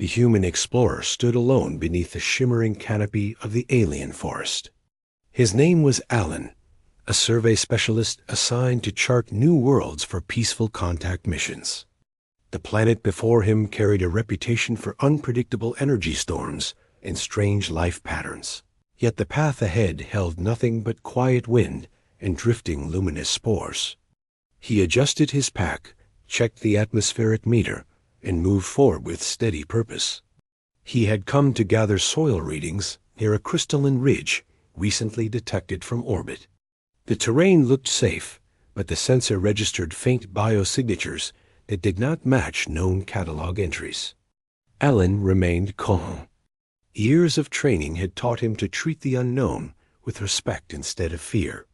The human explorer stood alone beneath the shimmering canopy of the alien forest. His name was Alan, a survey specialist assigned to chart new worlds for peaceful contact missions. The planet before him carried a reputation for unpredictable energy storms and strange life patterns. Yet the path ahead held nothing but quiet wind and drifting luminous spores. He adjusted his pack, checked the atmospheric meter, and moved forward with steady purpose. He had come to gather soil readings near a crystalline ridge recently detected from orbit. The terrain looked safe, but the sensor registered faint biosignatures that did not match known catalog entries. Alan remained calm. Years of training had taught him to treat the unknown with respect instead of fear.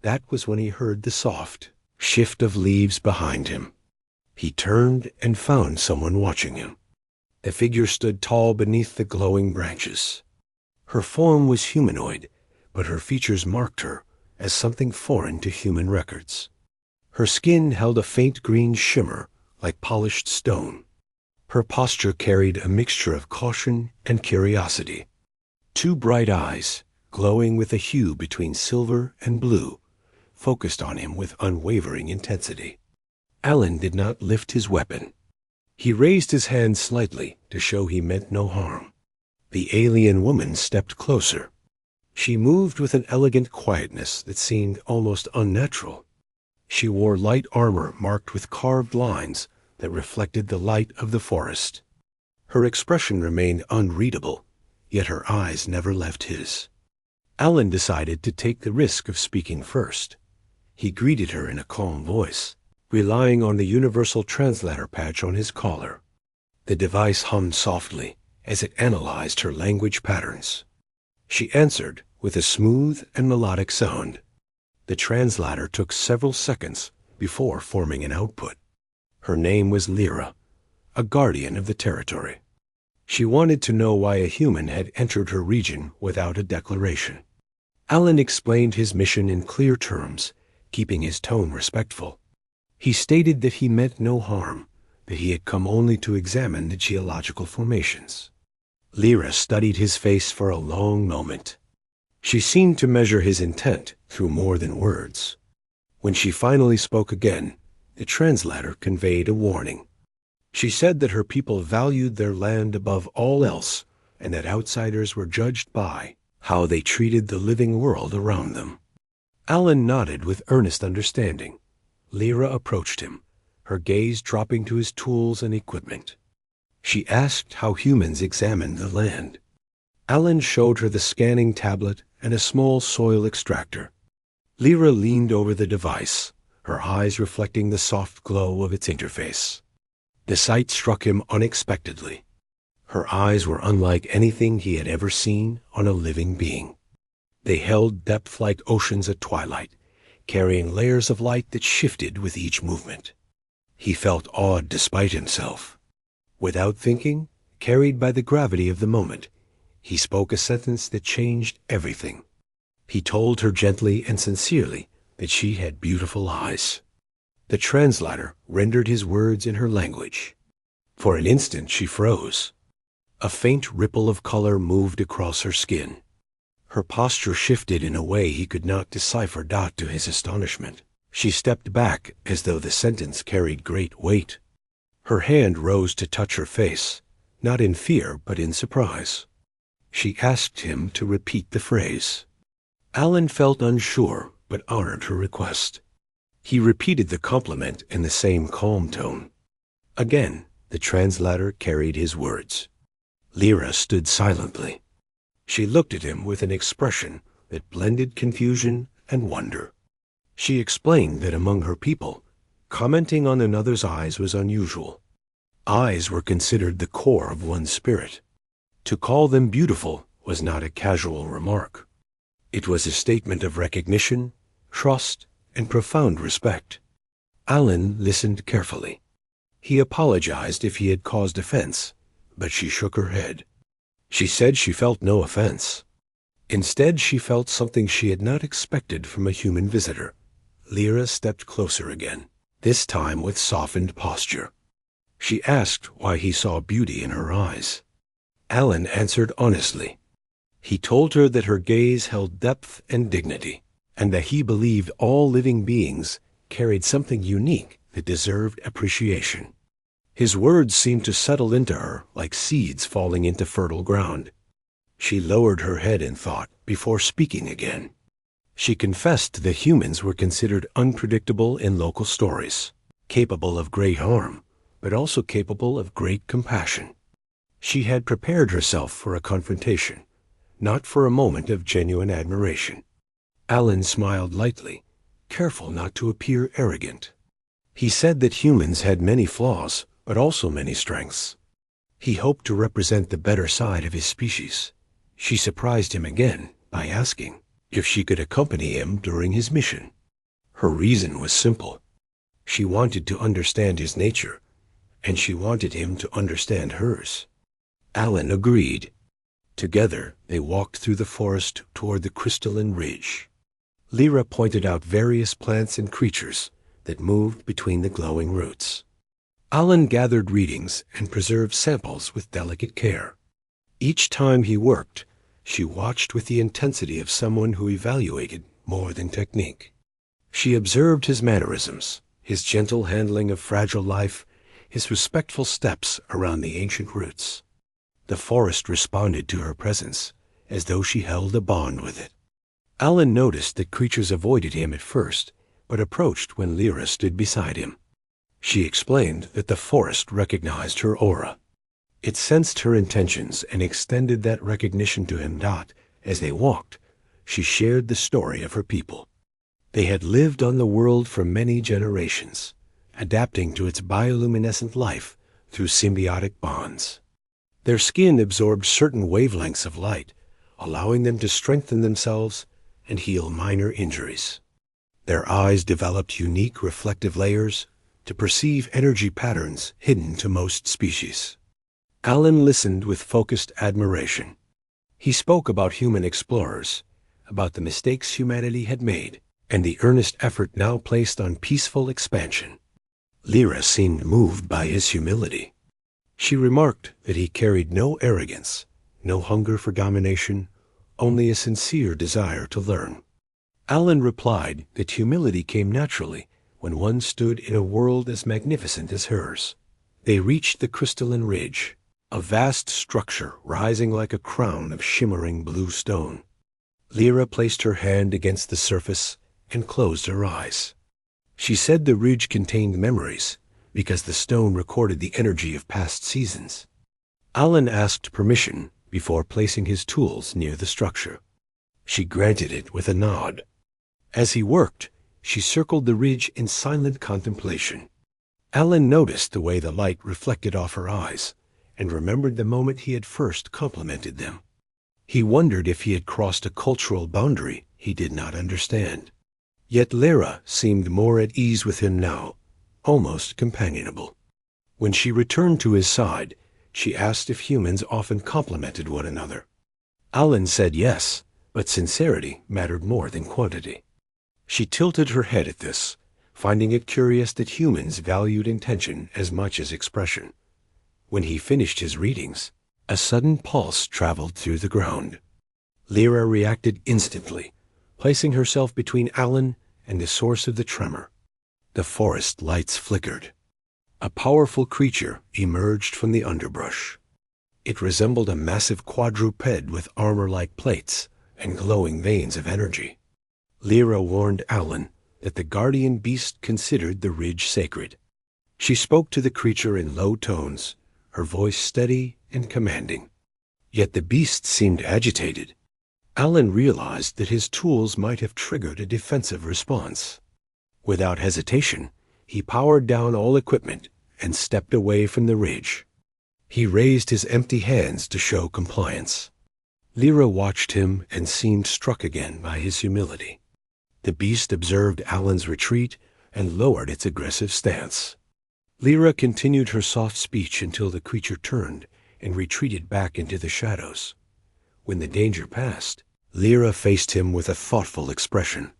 That was when he heard the soft shift of leaves behind him. He turned and found someone watching him. The figure stood tall beneath the glowing branches. Her form was humanoid, but her features marked her as something foreign to human records. Her skin held a faint green shimmer like polished stone. Her posture carried a mixture of caution and curiosity. Two bright eyes, glowing with a hue between silver and blue, focused on him with unwavering intensity. Alan did not lift his weapon. He raised his hand slightly to show he meant no harm. The alien woman stepped closer. She moved with an elegant quietness that seemed almost unnatural. She wore light armor marked with carved lines that reflected the light of the forest. Her expression remained unreadable, yet her eyes never left his. Alan decided to take the risk of speaking first. He greeted her in a calm voice, relying on the universal translator patch on his collar. The device hummed softly as it analyzed her language patterns. She answered with a smooth and melodic sound. The translator took several seconds before forming an output. Her name was Lyra, a guardian of the territory. She wanted to know why a human had entered her region without a declaration. Alan explained his mission in clear terms, keeping his tone respectful. He stated that he meant no harm, that he had come only to examine the geological formations. Lyra studied his face for a long moment. She seemed to measure his intent through more than words. When she finally spoke again, the translator conveyed a warning. She said that her people valued their land above all else, and that outsiders were judged by how they treated the living world around them. Alan nodded with earnest understanding. Lyra approached him, her gaze dropping to his tools and equipment. She asked how humans examined the land. Alan showed her the scanning tablet and a small soil extractor. Lyra leaned over the device, her eyes reflecting the soft glow of its interface. The sight struck him unexpectedly. Her eyes were unlike anything he had ever seen on a living being. They held depth like oceans at twilight, carrying layers of light that shifted with each movement. He felt awed despite himself. Without thinking, carried by the gravity of the moment, he spoke a sentence that changed everything. He told her gently and sincerely that she had beautiful eyes. The translator rendered his words in her language. For an instant she froze. A faint ripple of color moved across her skin. Her posture shifted in a way he could not decipher, to his astonishment. She stepped back as though the sentence carried great weight. Her hand rose to touch her face, not in fear but in surprise. She asked him to repeat the phrase. Alan felt unsure but honored her request. He repeated the compliment in the same calm tone. Again, the translator carried his words. Lyra stood silently. She looked at him with an expression that blended confusion and wonder. She explained that among her people, commenting on another's eyes was unusual. Eyes were considered the core of one's spirit. To call them beautiful was not a casual remark. It was a statement of recognition, trust, and profound respect. Alan listened carefully. He apologized if he had caused offense, but she shook her head. She said she felt no offense. Instead, she felt something she had not expected from a human visitor. Lyra stepped closer again, this time with softened posture. She asked why he saw beauty in her eyes. Alan answered honestly. He told her that her gaze held depth and dignity, and that he believed all living beings carried something unique that deserved appreciation. His words seemed to settle into her like seeds falling into fertile ground. She lowered her head in thought before speaking again. She confessed that humans were considered unpredictable in local stories, capable of great harm, but also capable of great compassion. She had prepared herself for a confrontation, not for a moment of genuine admiration. Alan smiled lightly, careful not to appear arrogant. He said that humans had many flaws, but also many strengths. He hoped to represent the better side of his species. She surprised him again by asking if she could accompany him during his mission. Her reason was simple. She wanted to understand his nature, and she wanted him to understand hers. Alan agreed. Together, they walked through the forest toward the crystalline ridge. Lyra pointed out various plants and creatures that moved between the glowing roots. Alan gathered readings and preserved samples with delicate care. Each time he worked, she watched with the intensity of someone who evaluated more than technique. She observed his mannerisms, his gentle handling of fragile life, his respectful steps around the ancient roots. The forest responded to her presence, as though she held a bond with it. Alan noticed that creatures avoided him at first, but approached when Lyra stood beside him. She explained that the forest recognized her aura. It sensed her intentions and extended that recognition to him. As they walked, she shared the story of her people. They had lived on the world for many generations, adapting to its bioluminescent life through symbiotic bonds. Their skin absorbed certain wavelengths of light, allowing them to strengthen themselves and heal minor injuries. Their eyes developed unique reflective layers to perceive energy patterns hidden to most species. Alan listened with focused admiration. He spoke about human explorers, about the mistakes humanity had made, and the earnest effort now placed on peaceful expansion. Lyra seemed moved by his humility. She remarked that he carried no arrogance, no hunger for domination, only a sincere desire to learn. Alan replied that humility came naturally when one stood in a world as magnificent as hers. They reached the crystalline ridge, a vast structure rising like a crown of shimmering blue stone. Lyra placed her hand against the surface and closed her eyes. She said the ridge contained memories because the stone recorded the energy of past seasons. Alan asked permission before placing his tools near the structure. She granted it with a nod. As he worked, she circled the ridge in silent contemplation. Alan noticed the way the light reflected off her eyes and remembered the moment he had first complimented them. He wondered if he had crossed a cultural boundary he did not understand. Yet Lyra seemed more at ease with him now, almost companionable. When she returned to his side, she asked if humans often complimented one another. Alan said yes, but sincerity mattered more than quantity. She tilted her head at this, finding it curious that humans valued intention as much as expression. When he finished his readings, a sudden pulse traveled through the ground. Lyra reacted instantly, placing herself between Alan and the source of the tremor. The forest lights flickered. A powerful creature emerged from the underbrush. It resembled a massive quadruped with armor-like plates and glowing veins of energy. Lyra warned Alan that the guardian beast considered the ridge sacred. She spoke to the creature in low tones, her voice steady and commanding. Yet the beast seemed agitated. Alan realized that his tools might have triggered a defensive response. Without hesitation, he powered down all equipment and stepped away from the ridge. He raised his empty hands to show compliance. Lyra watched him and seemed struck again by his humility. The beast observed Alan's retreat and lowered its aggressive stance. Lyra continued her soft speech until the creature turned and retreated back into the shadows. When the danger passed, Lyra faced him with a thoughtful expression.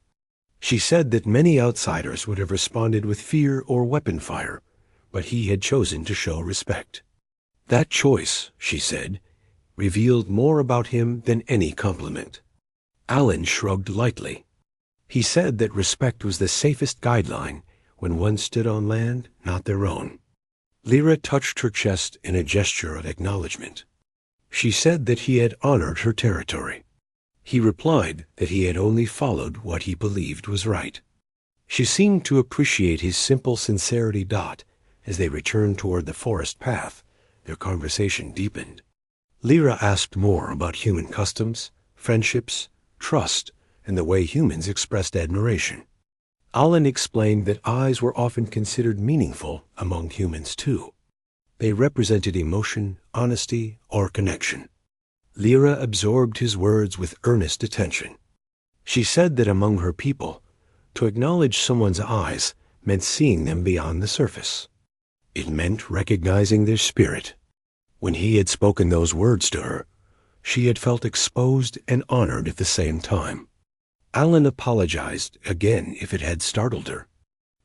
She said that many outsiders would have responded with fear or weapon fire, but he had chosen to show respect. That choice, she said, revealed more about him than any compliment. Alan shrugged lightly. He said that respect was the safest guideline when one stood on land not their own. Lyra touched her chest in a gesture of acknowledgement. She said that he had honored her territory. He replied that he had only followed what he believed was right. She seemed to appreciate his simple sincerity. As they returned toward the forest path, their conversation deepened. Lyra asked more about human customs, friendships, trust, and the way humans expressed admiration. Alan explained that eyes were often considered meaningful among humans too. They represented emotion, honesty, or connection. Lyra absorbed his words with earnest attention. She said that among her people, to acknowledge someone's eyes meant seeing them beyond the surface. It meant recognizing their spirit. When he had spoken those words to her, she had felt exposed and honored at the same time. Alan apologized again if it had startled her.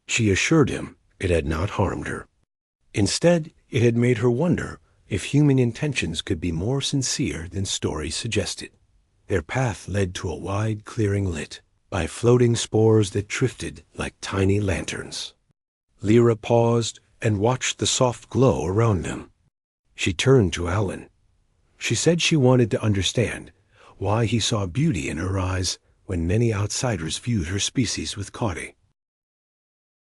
She assured him it had not harmed her. Instead, it had made her wonder if human intentions could be more sincere than stories suggested. Their path led to a wide clearing lit by floating spores that drifted like tiny lanterns. Lyra paused and watched the soft glow around them. She turned to Alan. She said she wanted to understand why he saw beauty in her eyes when many outsiders viewed her species with caution.